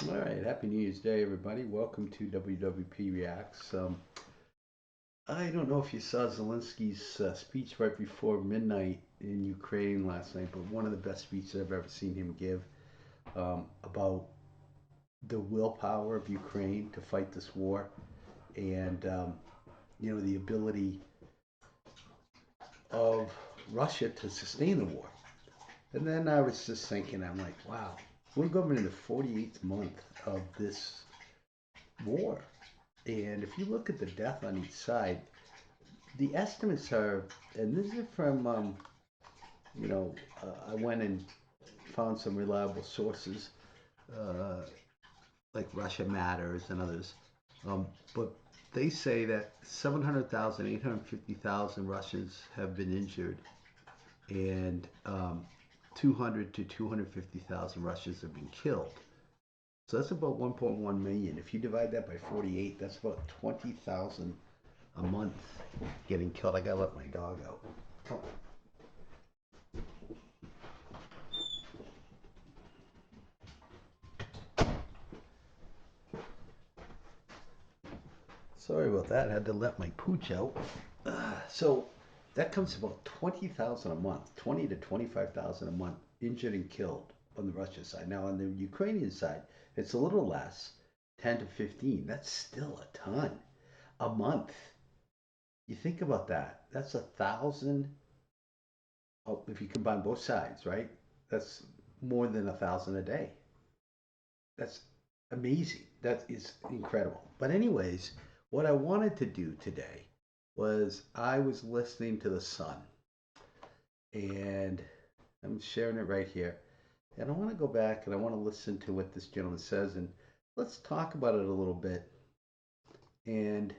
All right, Happy New Year's Day, everybody. Welcome to WWP Reacts. I don't know if you saw Zelensky's speech right before midnight in Ukraine last night, but one of the best speeches I've ever seen him give about the willpower of Ukraine to fight this war and, the ability of Russia to sustain the war. And then I was just thinking, I'm like, wow, we're going into the 48th month of this war. And if you look at the death on each side, the estimates are, and this is from, I went and found some reliable sources, uh, like Russia Matters and others. But they say that 700,000, 850,000 Russians have been injured, and 200 to 250,000 Russians have been killed. So that's about 1.1 million. If you divide that by 48, that's about 20,000 a month getting killed. I gotta let my dog out. Oh, sorry about that. I had to let my pooch out. So that comes to about 20,000 a month, 20 to 25,000 a month injured and killed on the Russian side. Now on the Ukrainian side, it's a little less, 10 to 15. That's still a ton a month. You think about that. That's 1,000. Oh, if you combine both sides, right? That's more than 1,000 a day. That's amazing. That is incredible. But anyways, what I wanted to do today was I was listening to the sun, and I'm sharing it right here. And I want to go back and I want to listen to what this gentleman says, and let's talk about it a little bit. And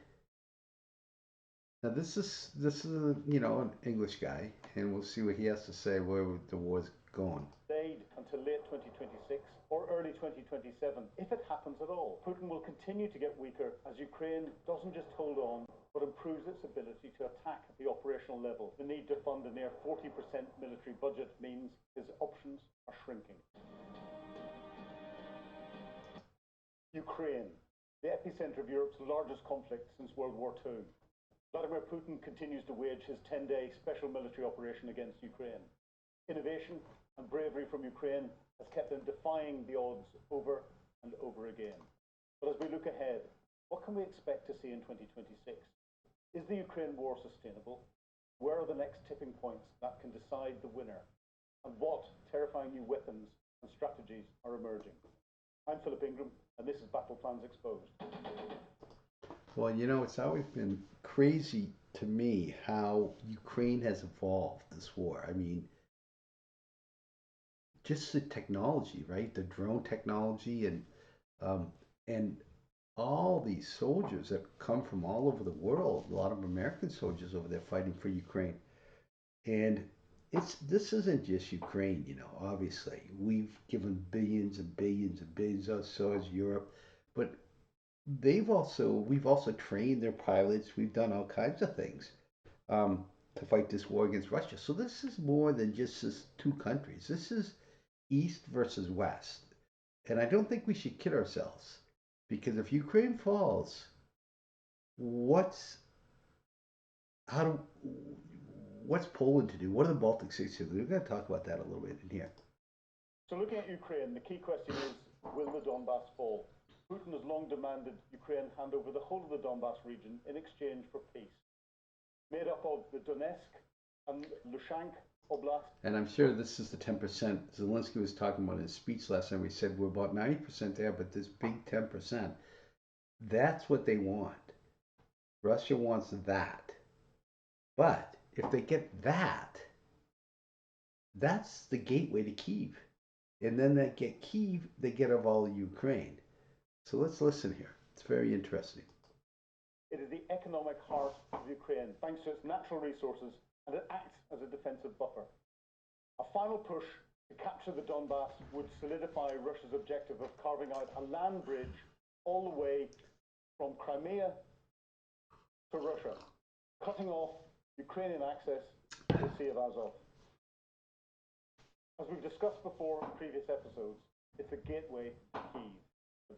now this is an English guy, and we'll see what he has to say where the war's going. Delayed until late 2026 or early 2027, if it happens at all. Putin will continue to get weaker as Ukraine doesn't just hold on, but improves its ability to attack at the operational level. The need to fund a near 40% military budget means his options are shrinking. Ukraine, the epicenter of Europe's largest conflict since World War II. Vladimir Putin continues to wage his 10-day special military operation against Ukraine. Innovation and bravery from Ukraine has kept them defying the odds over and over again. But as we look ahead, what can we expect to see in 2026? Is the Ukraine war sustainable? Where are the next tipping points that can decide the winner? And what terrifying new weapons and strategies are emerging? I'm Philip Ingram, and this is Battle Plans Exposed. Well, it's always been crazy to me how Ukraine has evolved this war. I mean, just the technology, right? The drone technology um, and all these soldiers that come from all over the world. A lot of American soldiers over there fighting for Ukraine, and this isn't just Ukraine. Obviously we've given billions and billions and billions. So has Europe, but we've also trained their pilots. We've done all kinds of things to fight this war against Russia. So this is more than just this two countries. This is East versus West. And I don't think we should kid ourselves because if Ukraine falls, what's how do what's Poland to do? What are the Baltic states to do? We're going to talk about that a little bit in here. So looking at Ukraine, the key question is, will the Donbas fall? Putin has long demanded Ukraine hand over the whole of the Donbas region in exchange for peace. Made up of the Donetsk and Luhansk Oblast. And I'm sure this is the 10%. Zelensky was talking about in his speech last time. We said we're about 90% there, but this big 10%, that's what they want. Russia wants that. But if they get that, that's the gateway to Kiev. And then they get Kiev, they get of all of Ukraine. So let's listen here. It's very interesting. It is the economic heart of Ukraine, thanks to its natural resources, and it acts as a defensive buffer. A final push to capture the Donbas would solidify Russia's objective of carving out a land bridge all the way from Crimea to Russia, cutting off Ukrainian access to the Sea of Azov. As we've discussed before in previous episodes, it's a gateway to Kyiv.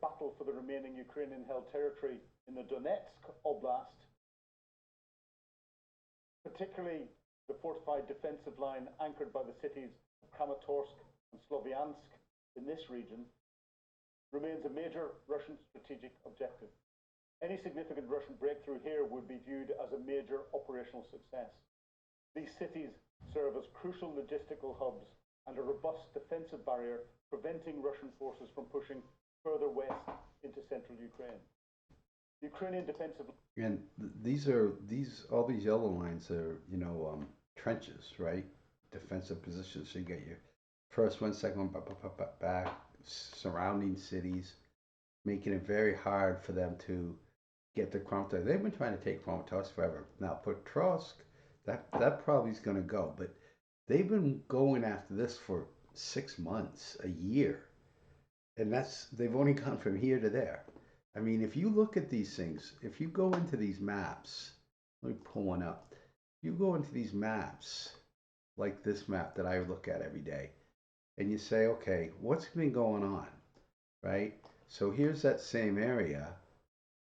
battle for the remaining Ukrainian-held territory in the Donetsk Oblast, particularly the fortified defensive line anchored by the cities of Kramatorsk and Sloviansk in this region, remains a major Russian strategic objective. Any significant Russian breakthrough here would be viewed as a major operational success. These cities serve as crucial logistical hubs and a robust defensive barrier preventing Russian forces from pushing further west into central Ukraine. Ukrainian defensive. And these are all these yellow lines are trenches, right? Defensive positions. So you get your first one, second one, back, surrounding cities, making it very hard for them to get to Kramatorsk. They've been trying to take Kramatorsk forever. Now Petrovsk, that probably is going to go, but they've been going after this for 6 months, a year, and they've only gone from here to there. I mean, if you look at these things, if you go into these maps, let me pull one up. You go into these maps, like this map that I look at every day, and you say, okay, what's been going on, right? So here's that same area,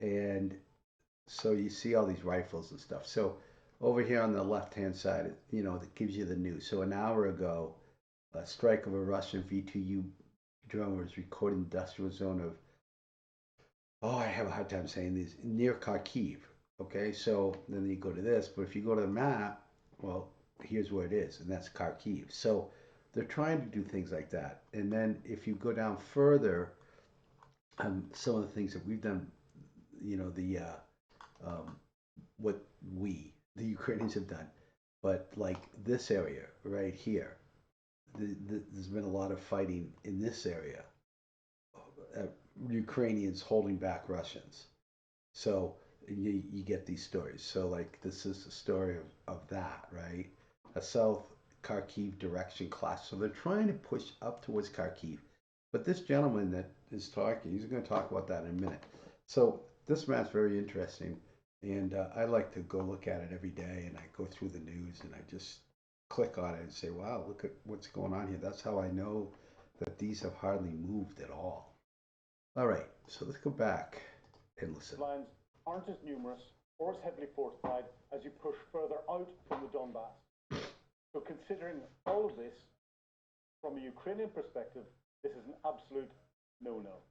and so you see all these rifles and stuff. So over here on the left-hand side, that gives you the news. So an hour ago, a strike of a Russian V2U drone was recorded in the industrial zone of, I have a hard time saying these, near Kharkiv. Okay, so then you go to this, but if you go to the map, well, here's where it is, and that's Kharkiv. So they're trying to do things like that. And then if you go down further, some of the things that we've done, the what the Ukrainians have done, but like this area right here, there's been a lot of fighting in this area. Ukrainians holding back Russians. So you get these stories. So like this is the story of that, right? A South Kharkiv direction class. So they're trying to push up towards Kharkiv. But this gentleman that is talking, he's going to talk about that in a minute. So this map's very interesting. And I like to go look at it every day, and I go through the news and I just click on it and say, wow, look at what's going on here. That's how I know that these have hardly moved at all. All right, so let's go back and listen. Lines aren't as numerous or as heavily fortified as you push further out from the Donbas. So considering all of this, from a Ukrainian perspective, this is an absolute no-no.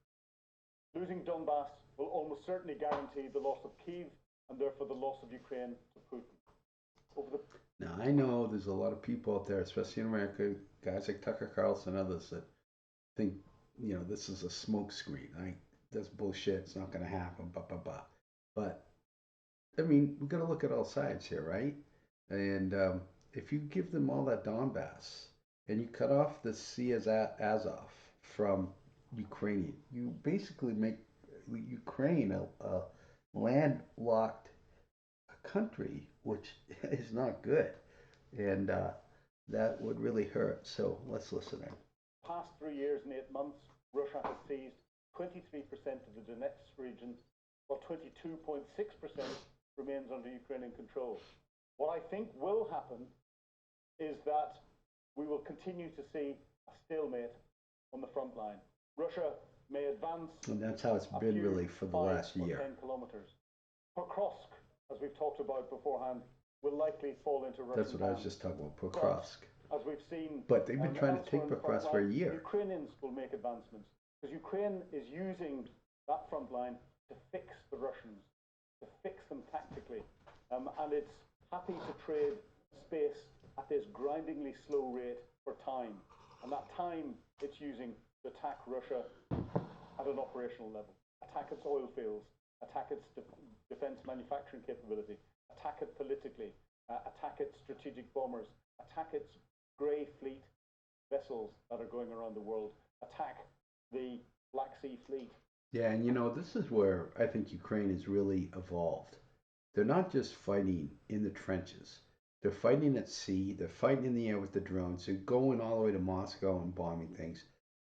Losing Donbas will almost certainly guarantee the loss of Kyiv and therefore the loss of Ukraine to Putin. Now, I know there's a lot of people out there, especially in America, guys like Tucker Carlson and others, that think, this is a smokescreen. That's bullshit. It's not going to happen. Blah, blah, blah. But, I mean, we've got to look at all sides here, right? And if you give them all that Donbass and you cut off the Sea as Azov from Ukrainian, you basically make Ukraine a landlocked country, which is not good. And that would really hurt. So let's listen in. Past 3 years and 8 months, Russia has seized 23% of the Donetsk region, while 22.6% remains under Ukrainian control. What I think will happen is that we will continue to see a stalemate on the front line. Russia may advance. And that's how it's been really for the last year. 10 kilometers. Pokrovsk, as we've talked about beforehand, will likely fall into Russian hands. That's what I was just talking about, Pokrovsk. As we've seen, but they've been trying to take Pokrovsk for a year. Ukrainians will make advancements because Ukraine is using that front line to fix the Russians, to fix them tactically, and it's happy to trade space at this grindingly slow rate for time, and that time it's using to attack Russia at an operational level, attack its oil fields, attack its defense manufacturing capability, attack it politically, attack its strategic bombers, attack its grey fleet vessels that are going around the world, attack the Black Sea fleet. Yeah, and this is where I think Ukraine has really evolved. They're not just fighting in the trenches. They're fighting at sea. They're fighting in the air with the drones. They're going all the way to Moscow and bombing things.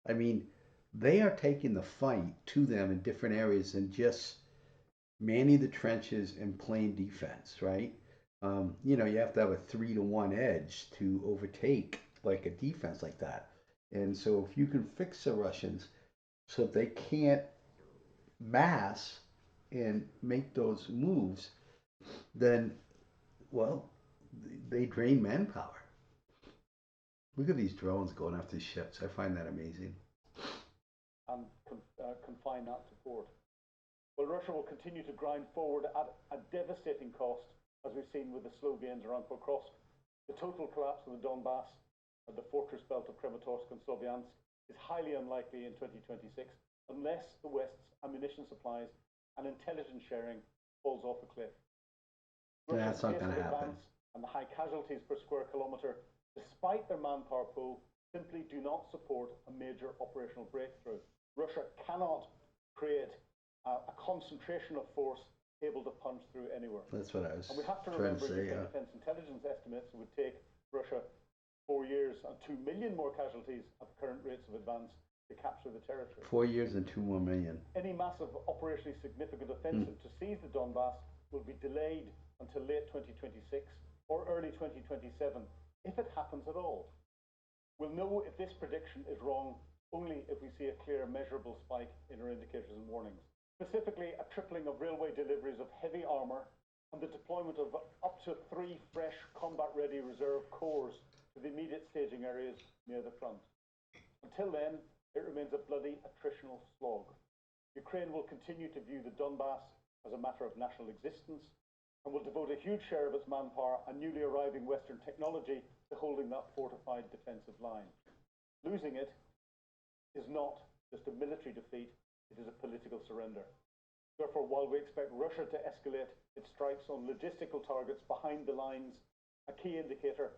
I mean, they are taking the fight to them in different areas and just manning the trenches and playing defense, right? You have to have a 3-to-1 edge to overtake like a defense like that. And so if you can fix the Russians so they can't mass and make those moves, then, well, they drain manpower. Look at these drones going after ships. I find that amazing. And confine that to port. Well, Russia will continue to grind forward at a devastating cost, as we've seen with the slow gains around Pokrovsk. The total collapse of the Donbas, the fortress belt of Kramatorsk and Sloviansk, is highly unlikely in 2026 unless the West's ammunition supplies and intelligence sharing falls off a cliff. Russia's That's not pace going of to happen. advance and the high casualties per square kilometre, despite their manpower pool, simply do not support a major operational breakthrough. Russia cannot create a concentration of force able to punch through anywhere. That's what I was And we have to trying remember to say. UK Defence Intelligence estimates it would take Russia 4 years and 2 million more casualties at the current rates of advance to capture the territory. 4 years and 2 more million. Any massive operationally significant offensive to seize the Donbas will be delayed until late 2026 or early 2027, if it happens at all. We'll know if this prediction is wrong only if we see a clear, measurable spike in our indicators and warnings. Specifically, a tripling of railway deliveries of heavy armour and the deployment of up to 3 fresh combat-ready reserve corps to the immediate staging areas near the front. Until then, it remains a bloody attritional slog. Ukraine will continue to view the Donbas as a matter of national existence and will devote a huge share of its manpower and newly arriving Western technology to holding that fortified defensive line. Losing it is not just a military defeat, it is a political surrender. Therefore, while we expect Russia to escalate its strikes on logistical targets behind the lines, a key indicator,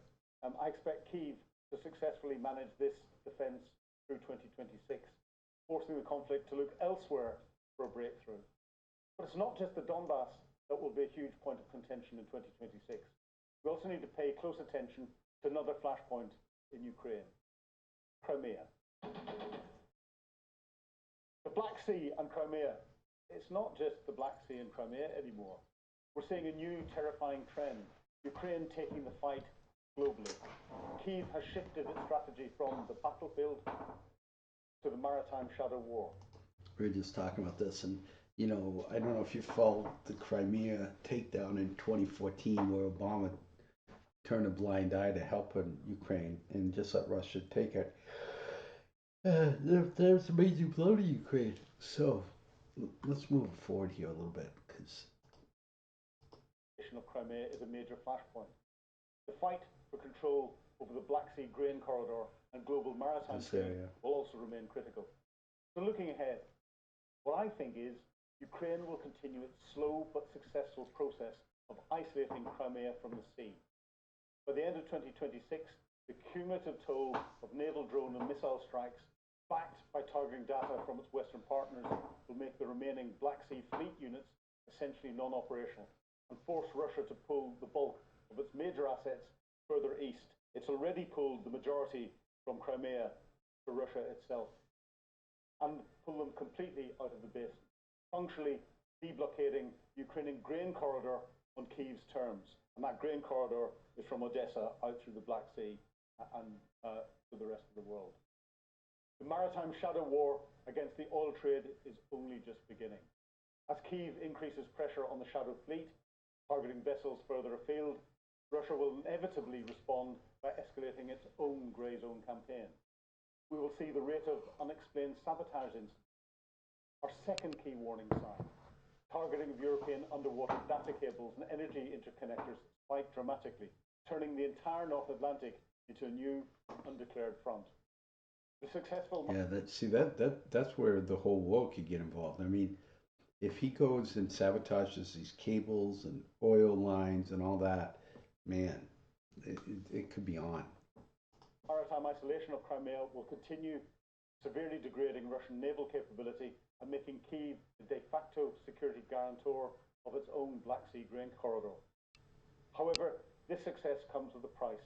I expect Kyiv to successfully manage this defence through 2026, forcing the conflict to look elsewhere for a breakthrough. But it's not just the Donbas that will be a huge point of contention in 2026. We also need to pay close attention to another flashpoint in Ukraine, Crimea. The Black Sea and Crimea, it's not just the Black Sea and Crimea anymore. We're seeing a new terrifying trend, Ukraine taking the fight globally. Kyiv has shifted its strategy from the battlefield to the Maritime shadow war. We were just talking about this, and I don't know if you followed the Crimea takedown in 2014, where Obama turned a blind eye to helping Ukraine and just let Russia take it. There's a major blow to Ukraine. So let's move forward here a little bit, because of Crimea is a major flashpoint. The fight for control over the Black Sea grain corridor and global maritime trade will also remain critical. So looking ahead, what I think is Ukraine will continue its slow but successful process of isolating Crimea from the sea. By the end of 2026, the cumulative toll of naval drone and missile strikes, backed by targeting data from its Western partners, will make the remaining Black Sea fleet units essentially non-operational and force Russia to pull the bulk of its major assets further east. It's already pulled the majority from Crimea to Russia itself and pull them completely out of the basin, functionally deblockading the Ukrainian grain corridor on Kyiv's terms. And that grain corridor is from Odessa out through the Black Sea and to the rest of the world. The maritime shadow war against the oil trade is only just beginning. As Kyiv increases pressure on the shadow fleet, targeting vessels further afield, Russia will inevitably respond by escalating its own grey zone campaign. We will see the rate of unexplained sabotage incidents. Our second key warning sign, targeting of European underwater data cables and energy interconnectors, spike dramatically, turning the entire North Atlantic into a new undeclared front. The successful that's where the whole world could get involved. I mean, if he goes and sabotages these cables and oil lines and all that, man, it could be on. Maritime isolation of Crimea will continue severely degrading Russian naval capability and making Kyiv the de facto security guarantor of its own Black Sea grain corridor. However, this success comes with a price.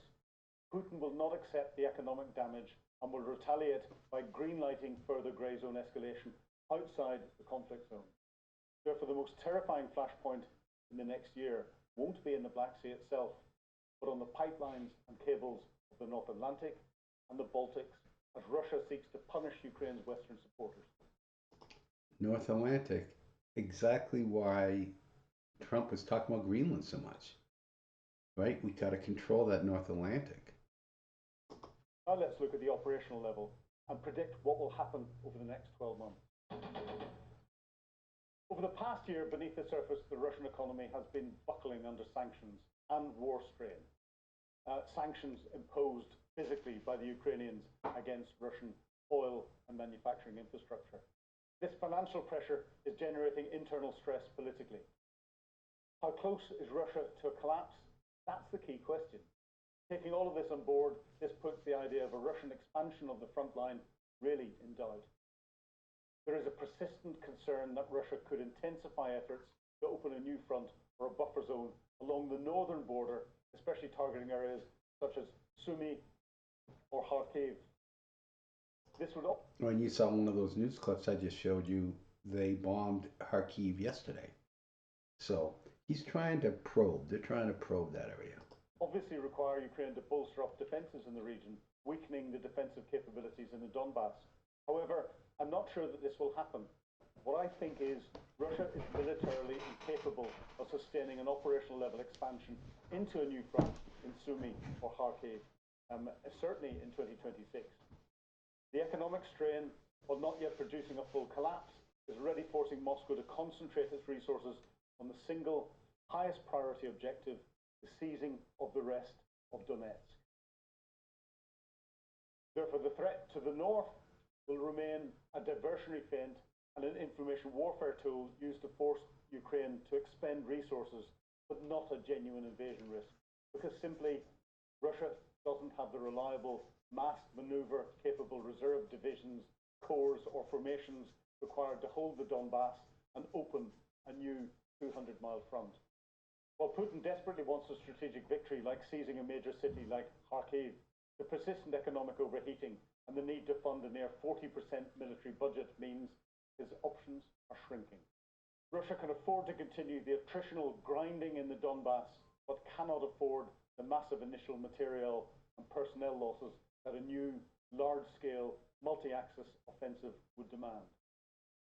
Putin will not accept the economic damage and will retaliate by greenlighting further grey zone escalation outside the conflict zone. Therefore, the most terrifying flashpoint in the next year won't be in the Black Sea itself, but on the pipelines and cables of the North Atlantic and the Baltics, as Russia seeks to punish Ukraine's Western supporters. North Atlantic. Exactly why Trump was talking about Greenland so much, right? We got to control that North Atlantic. Now let's look at the operational level and predict what will happen over the next 12 months. Over the past year, beneath the surface, the Russian economy has been buckling under sanctions and war strain. Sanctions imposed physically by the Ukrainians against Russian oil and manufacturing infrastructure. This financial pressure is generating internal stress politically. How close is Russia to a collapse? That's the key question. Taking all of this on board, this puts the idea of a Russian expansion of the front line really in doubt. There is a persistent concern that Russia could intensify efforts to open a new front or a buffer zone along the northern border, especially targeting areas such as Sumy or Kharkiv. This would When you saw one of those news clips I just showed you, they bombed Kharkiv yesterday. So he's trying to probe. They're trying to probe that area. obviously require Ukraine to bolster up defences in the region, weakening the defensive capabilities in the Donbas. However, I'm not sure that this will happen. What I think is Russia is militarily incapable of sustaining an operational level expansion into a new front in Sumy or Kharkiv, certainly in 2026. The economic strain, while not yet producing a full collapse, is already forcing Moscow to concentrate its resources on the single highest priority objective, the seizing of the rest of Donetsk. Therefore, the threat to the north will remain a diversionary feint and an information warfare tool used to force Ukraine to expend resources, but not a genuine invasion risk, because simply Russia doesn't have the reliable massed maneuver capable reserve divisions, corps, or formations required to hold the Donbas and open a new 200-mile front. While Putin desperately wants a strategic victory like seizing a major city like Kharkiv, the persistent economic overheating and the need to fund a near 40% military budget means his options are shrinking. Russia can afford to continue the attritional grinding in the Donbas, but cannot afford the massive initial material and personnel losses that a new, large-scale, multi-axis offensive would demand.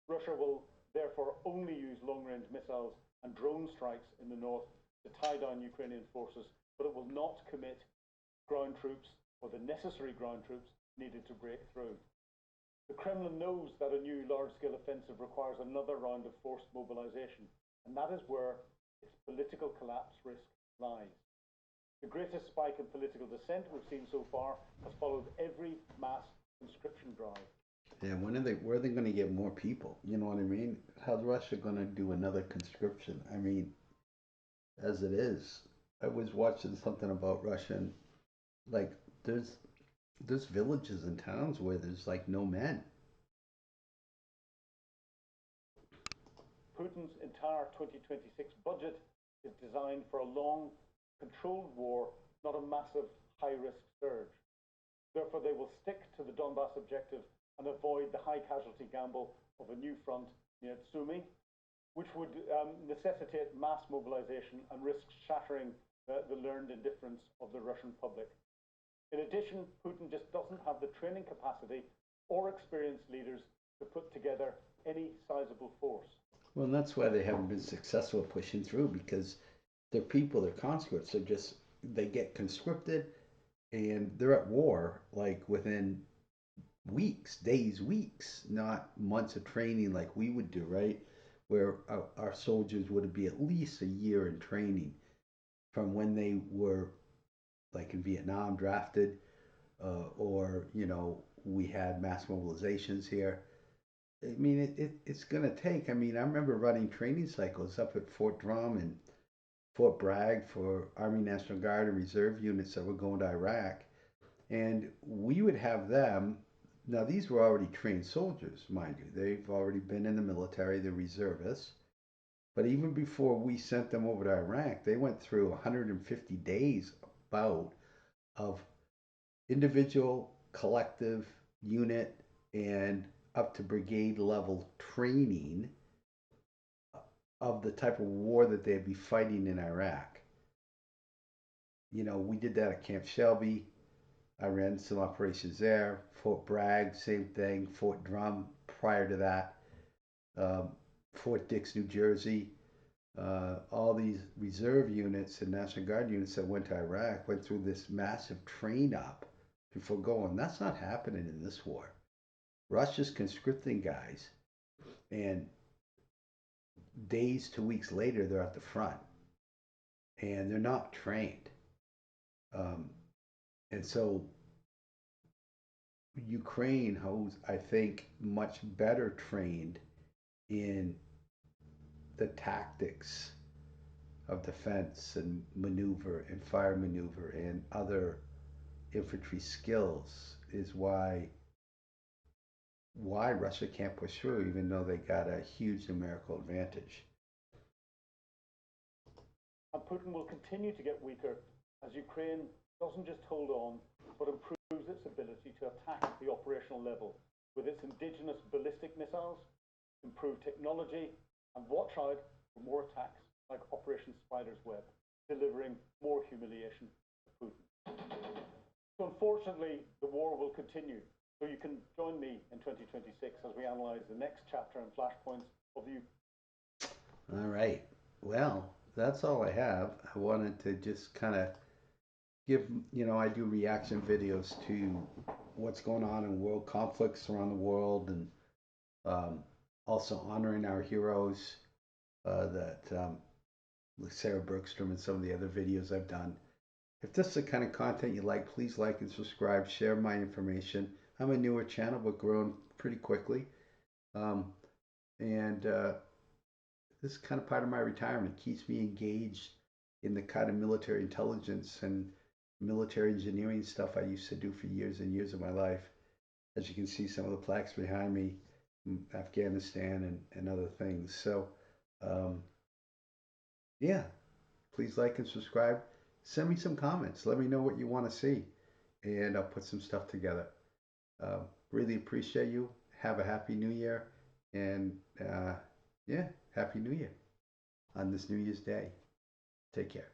Russia will therefore only use long-range missiles and drone strikes in the north to tie down Ukrainian forces, but it will not commit ground troops or the necessary ground troops needed to break through. The Kremlin knows that a new large-scale offensive requires another round of forced mobilization, and that is where its political collapse risk lies. The greatest spike in political dissent we've seen so far has followed every mass conscription drive. Yeah, where are they going to get more people? You know what I mean? How's Russia going to do another conscription? I mean, as it is, I was watching something about Russia, and like there's villages and towns where there's like no men. Putin's entire 2026 budget is designed for a long, controlled war, not a massive, high-risk surge. Therefore, they will stick to the Donbas objective and avoid the high-casualty gamble of a new front near Sumy, which would necessitate mass mobilization and risk shattering the learned indifference of the Russian public. In addition, Putin just doesn't have the training capacity or experienced leaders to put together any sizable force. Well, and that's why they haven't been successful pushing through because their people, their conscripts, are just they get conscripted and they're at war like within weeks, days, weeks, not months of training like we would do, right? Where our soldiers would be at least a year in training from when they were like in Vietnam drafted, or we had mass mobilizations here. I mean, it's going to take. I mean, I remember running training cycles up at Fort Drum and Fort Bragg for Army National Guard and Reserve units that were going to Iraq. And we would have them. Now, these were already trained soldiers, mind you. They've already been in the military, the reservists. But even before we sent them over to Iraq, they went through 150 days about of individual, collective, unit, and up to brigade level training of the type of war that they'd be fighting in Iraq. We did that at Camp Shelby. I ran some operations there. Fort Bragg, same thing. Fort Drum prior to that. um, Fort Dix, New Jersey, all these reserve units and National Guard units that went to Iraq went through this massive train up before going. That's not happening in this war. Russia's conscripting guys, and days to weeks later, they're at the front, and they're not trained. Um, and so Ukraine, who's I think much better trained in the tactics of defense and maneuver and fire maneuver and other infantry skills, is why Russia can't push through, even though they got a huge numerical advantage. And Putin will continue to get weaker as Ukraine doesn't just hold on, but improves its ability to attack at the operational level with its indigenous ballistic missiles, improved technology, and watch out for more attacks like Operation Spider's Web, delivering more humiliation to Putin. So unfortunately, the war will continue. So you can join me in 2026 as we analyze the next chapter and flashpoints of the. All right. Well, that's all I have. I wanted to just kind of give, I do reaction videos to what's going on in world conflicts around the world, and um, also honoring our heroes that like Sarah Bergstrom and some of the other videos I've done. If this is the kind of content you like, please like and subscribe, share my information. I'm a newer channel, but growing pretty quickly. Um, and This is kind of part of my retirement. It keeps me engaged in the kind of military intelligence and military engineering stuff I used to do for years and years of my life. As you can see, some of the plaques behind me, Afghanistan and other things. So, um, yeah, please like and subscribe. Send me some comments. Let me know what you want to see, and I'll put some stuff together. Um, really appreciate you. Have a happy new year, and yeah, happy new year on this New Year's Day. Take care.